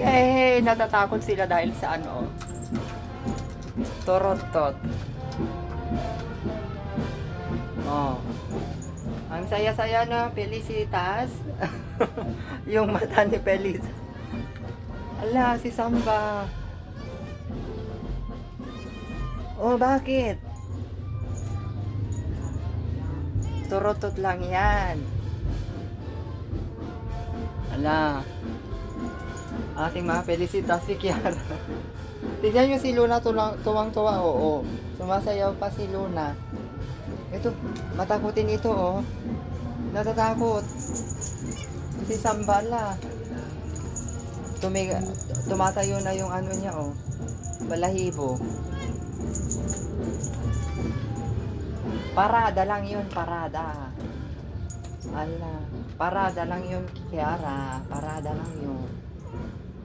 Eh, natatakot sila dahil sa ano, torotot. Oh. Ang saya-saya na Felicitas. Yung mata ni Feliz. Ala, si Samba. Oh, bakit? Torotot lang yan. Ala. Ating mga Felicitas si Kiara. Tignan nyo si Luna tuwang-tuwa. Oo. Sumasayaw pa si Luna. Ito, matakutin ito oh. Natatakot. Si Sambala. Tumatayo na yung ano niya oh. Balahibo. Parada lang yun, parada. Ala, parada lang yun, Kiara. Parada lang yun.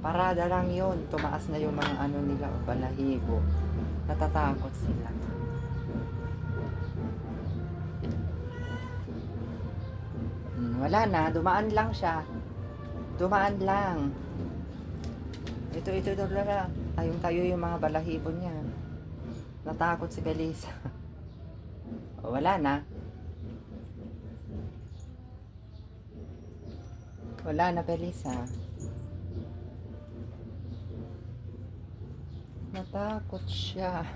Parada lang yun. Tumaas na yung mga ano nila, oh, balahibo. Natatakot sila. Wala na, dumaan lang siya. Dumaan lang. Ito talaga. Tayong tayo yung mga balahibo niya. Natakot si Belisa. Wala na. Wala na, Belisa. Natakot siya.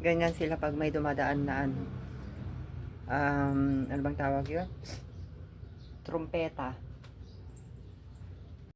Ganyan sila pag may dumadaan na ano. Ano bang tawag yun? Trumpeta.